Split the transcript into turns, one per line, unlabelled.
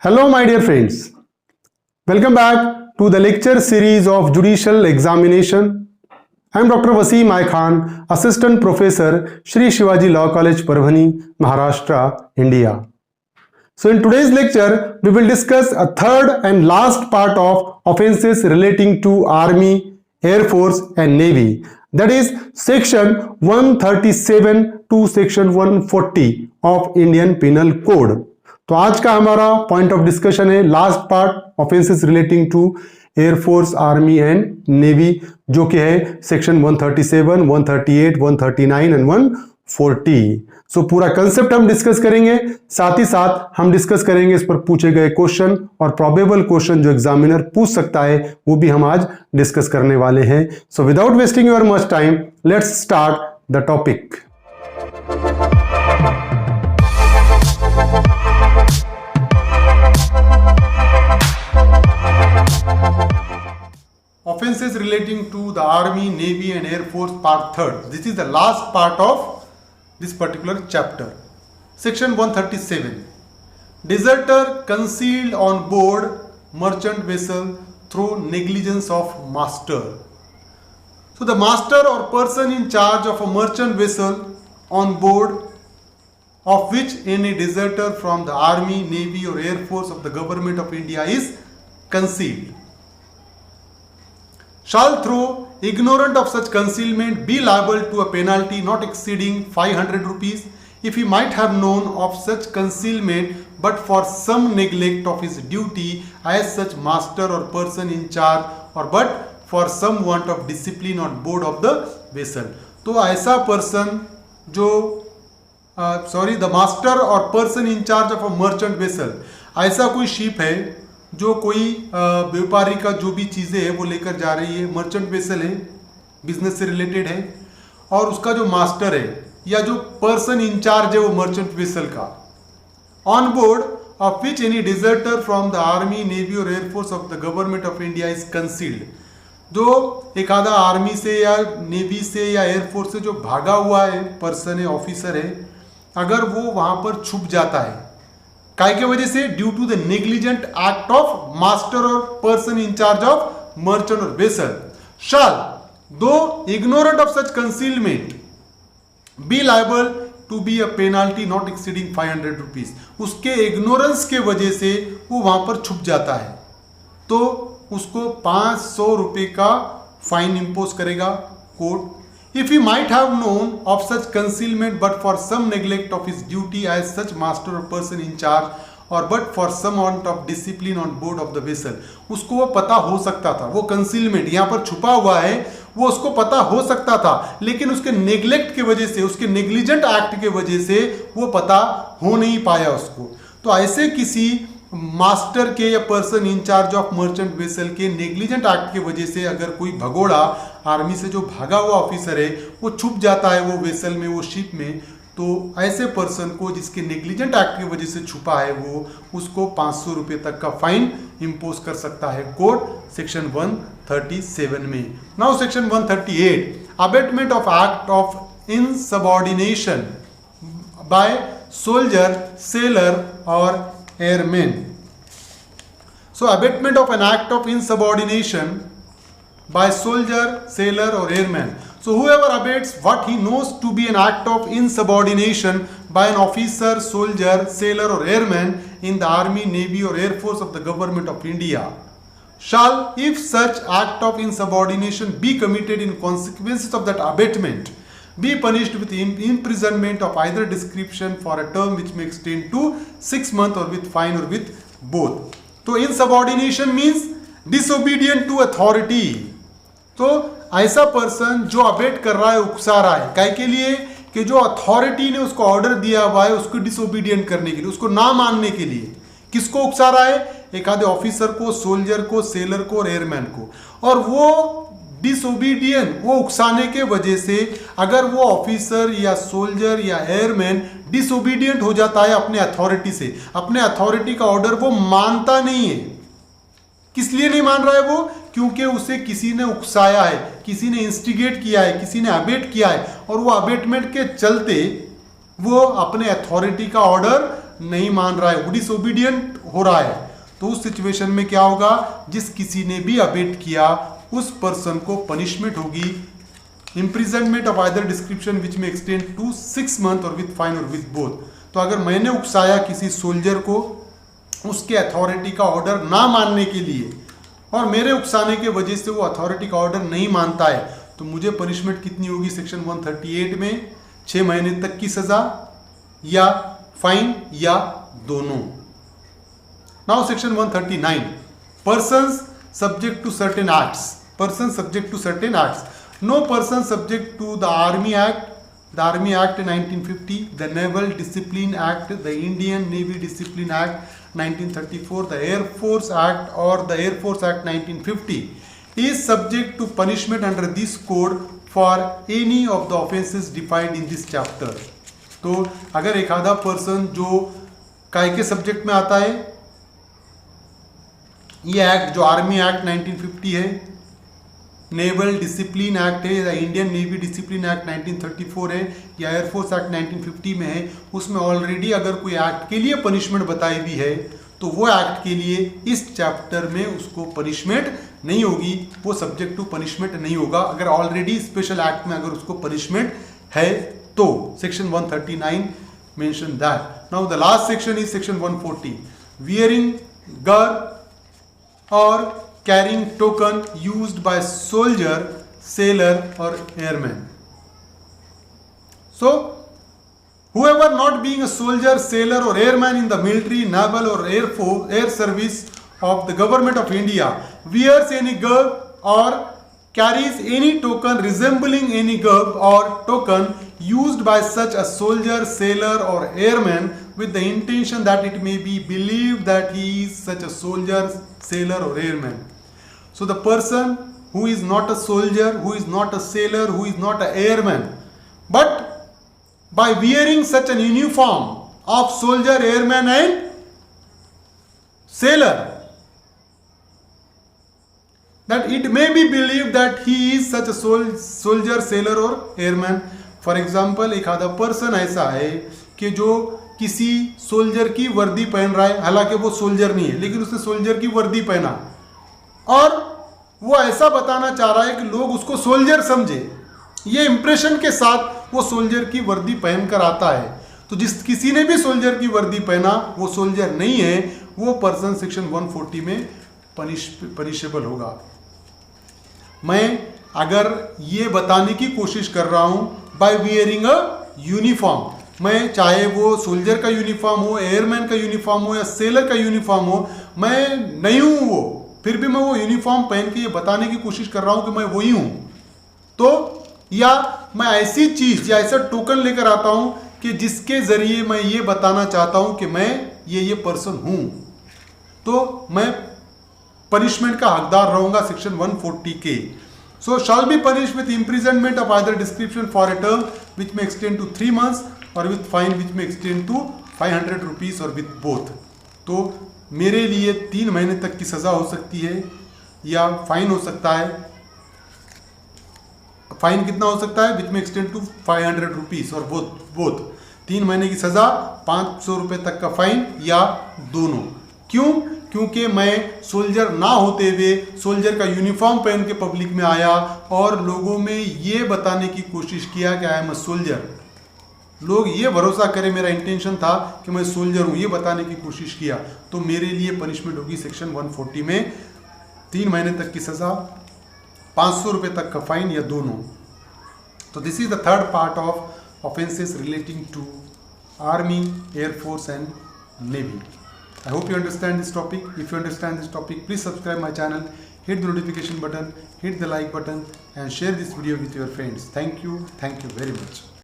Hello, my dear friends. Welcome back to the lecture series of Judicial Examination. I am Dr. Wasim I Khan, Assistant Professor, Shri Shivaji Law College, Parvani, Maharashtra, India. So, in today's lecture, we will discuss a third and last part of offences relating to Army, Air Force, and Navy. That is Section 137 to Section 140 of Indian Penal Code. तो आज का हमारा point of discussion है last part offences relating to air force army and navy, जो कि है section 137, 138, 139 and 140. सो पूरा concept हम डिस्कस करेंगे, साथ ही साथ हम डिस्कस करेंगे इस पर पूछे गए क्वेश्चन और प्रोबेबल क्वेश्चन जो एग्जामिनर पूछ सकता है वो भी हम आज डिस्कस करने वाले हैं. So without wasting your much time, let's start the topic. Offences relating to the Army, Navy and Air Force part 3rd. This is the last part of this particular chapter. Section 137. Deserter concealed on board merchant vessel through negligence of master. So the master or person in charge of a merchant vessel on board of which any deserter from the Army, Navy or Air Force of the Government of India is concealed, shall through ignorant of such concealment be liable to a penalty not exceeding 500 rupees if he might have known of such concealment but for some neglect of his duty as such master or person in charge or but for some want of discipline on board of the vessel. तो ऐसा person जो the master और person in charge of a merchant vessel, ऐसा कोई ship है जो कोई व्यापारी का जो भी चीज़ें है वो लेकर जा रही है, मर्चेंट वेसल है, बिजनेस से रिलेटेड है, और उसका जो मास्टर है या जो पर्सन इंचार्ज है वो मर्चेंट वेसल का, on board of which any deserter from the army, navy और air force of the government of India is concealed. जो एक आधा आर्मी से या नेवी से या एयरफोर्स से जो भागा हुआ है पर्सन है, ऑफिसर है, अगर वो वहां पर छुप जाता है काय के वजह से, due to the negligent act of master और person in charge of merchant और vessel, shall though ignorant of such concealment be liable to be a penalty not exceeding 500 rupees. उसके इग्नोरेंस के वजह से वो वहां पर छुप जाता है तो उसको 500 रुपए का फाइन इंपोज करेगा court. If he might have known of such concealment but for some neglect of his duty as such master or person in charge or but for some want of discipline on board of the vessel, उसको वो पता हो सकता था, वो concealment यहाँ पर छुपा हुआ है, वो उसको पता हो सकता था, लेकिन उसके नेग्लेक्ट के वजह से, उसके नेग्लिजेंट एक्ट के वजह से वो पता हो नहीं पाया उसको. तो ऐसे किसी मास्टर के या person in charge of merchant vessel के नेग्लिजेंट एक्ट के वजह से अगर कोई भगोड़ा आर्मी से जो भागा हुआ ऑफिसर है वो छुप जाता है वो वेसल में, वो शिप में, तो ऐसे पर्सन को जिसके नेग्लिजेंट एक्ट की वजह से छुपा है वो उसको 500 रुपये तक का फाइन इंपोज कर सकता है कोर्ट सेक्शन 137 में. Now section 138, abetment of act of insubordination by soldier, sailor और airmen. So abatement of an act of insubordination by soldier, sailor or airman. So whoever abates what he knows to be an act of insubordination by an officer, soldier, sailor or airman in the army, navy or air force of the government of India shall, if such act of insubordination be committed in consequences of that abatement, be punished with imprisonment of either description for a term which may extend to 6 months or with fine or with both. तो insubordination means disobedient to authority. तो ऐसा person जो abate कर रहा है, उकसा रहा है, काय के लिए कि जो अथॉरिटी ने उसको ऑर्डर दिया हुआ है उसको डिसोबीडियंट करने के लिए, उसको ना मानने के लिए. किसको उकसा रहा है? एक आधे ऑफिसर को, सोल्जर को, सेलर को और एयरमैन को. और वो डिसोबीडियंट, वो उकसाने के वजह से अगर वो ऑफिसर या सोल्जर या एयरमैन डिसोबीडियंट हो जाता है अपने अथॉरिटी से, अपने अथॉरिटी का ऑर्डर वो मानता नहीं है. किस लिए नहीं मान रहा है वो? क्योंकि उसे किसी ने उकसाया है, किसी ने इंस्टिगेट किया है, किसी ने अबेट किया है, और वो अबेटमेंट के चलते वो अपने अथॉरिटी का ऑर्डर नहीं मान रहा है, डिसोबीडियंट हो रहा है, तो उस सिचुएशन में क्या होगा, जिस किसी ने भी अबेट किया उस पर्सन को पनिशमेंट होगी imprisonment of either description which may extend to 6 months or with fine or with both। तो अगर मैंने उकसाया किसी सोल्जर को उसके अथॉरिटी का ऑर्डर ना मानने के लिए और मेरे उकसाने के वजह से वो अथॉरिटी का ऑर्डर नहीं मानता है, तो मुझे पनिशमेंट कितनी होगी सेक्शन 138 में 6 महीने तक की सजा या फाइन या दोनों। Now section 139 persons subject to certain acts, persons subject to certain acts, no person subject to the Army Act 1950, the Naval Discipline Act, the Indian Navy Discipline Act 1934, the Air Force Act or the Air Force Act 1950 is subject to punishment under this code for any of the offences defined in this chapter। तो अगर एक आधा person जो काय के subject में आता है, ये एक्ट जो आर्मी एक्ट 1950 है, नेवल डिसिप्लिन एक्ट है, या इंडियन नेवी डिसिप्लिन एक्ट 1934 है, या एयरफोर्स एक्ट 1950 में है, उसमें ऑलरेडी अगर कोई एक्ट के लिए पनिशमेंट बताई हुई है तो वो एक्ट के लिए इस चैप्टर में उसको पनिशमेंट नहीं होगी, वो सब्जेक्ट टू पनिशमेंट नहीं होगा अगर ऑलरेडी स्पेशल एक्ट में अगर उसको पनिशमेंट है तो। Section 139 mention that. Now the last section is section 140, wearing गर्व और carrying token used by soldier, sailor or airman। So whoever not being a soldier, sailor or airman in the military, naval or air force, air service of the government of India wears any garb or carries any token resembling any garb or token used by such a soldier, sailor or airman with the intention that it may be believed that he is such a soldier, sailor or airman। So the person who is not a soldier, who is not a sailor, who is not an airman, but by wearing such an uniform of soldier, airman and sailor, that it may be believed that he is such a soldier, sailor or airman। For example, एक आधा person ऐसा है कि जो किसी soldier की वर्दी पहन रहा है, हालांकि वो सोल्जर नहीं है लेकिन उसने सोल्जर की वर्दी पहना और वो ऐसा बताना चाह रहा है कि लोग उसको सोल्जर समझे, ये इंप्रेशन के साथ वो सोल्जर की वर्दी पहनकर आता है। तो जिस किसी ने भी सोल्जर की वर्दी पहना वो सोल्जर नहीं है, वो पर्सन सेक्शन 140 में पनिशेबल होगा। मैं अगर ये बताने की कोशिश कर रहा हूं बाय वियरिंग अ यूनिफॉर्म, मैं चाहे वो सोल्जर का यूनिफॉर्म हो, एयरमैन का यूनिफॉर्म हो या सेलर का यूनिफॉर्म हो, मैं नहीं हूं वो, फिर भी मैं वो यूनिफॉर्म पहन के ये बताने की कोशिश कर रहा हूं कि मैं वही हूं, तो या मैं ऐसी चीज या ऐसा टोकन लेकर आता हूं कि जिसके जरिए मैं ये बताना चाहता हूं कि मैं ये पर्सन हूं, तो मैं पनिशमेंट का हकदार रहूंगा सेक्शन 140 के। So shall be punish with imprisonment of either description for a term which may extend to 3 months और with fine which may extend to 500 rupees और विथ बोथ। तो मेरे लिए 3 महीने तक की सजा हो सकती है या फाइन हो सकता है। फाइन कितना हो सकता है? विच में एक्सटेंड टू 500 रुपीज और बोथ 3 महीने की सजा, 500 रुपए तक का फाइन या दोनों। क्यों? क्योंकि मैं सोल्जर ना होते हुए सोल्जर का यूनिफॉर्म पहन के पब्लिक में आया और लोगों में ये बताने की कोशिश किया कि आई एम अ सोल्जर, लोग ये भरोसा करें मेरा इंटेंशन था कि मैं सोल्जर हूँ, ये बताने की कोशिश किया, तो मेरे लिए पनिशमेंट होगी सेक्शन 140 में 3 महीने तक की सज़ा, 500 रुपये तक का फाइन या दोनों। तो this is the third part of offences relating to army, air force and navy. I hope you understand this topic. If you understand this topic, please subscribe my channel, hit the notification button, hit the like button and share this video with your friends. Thank you very much.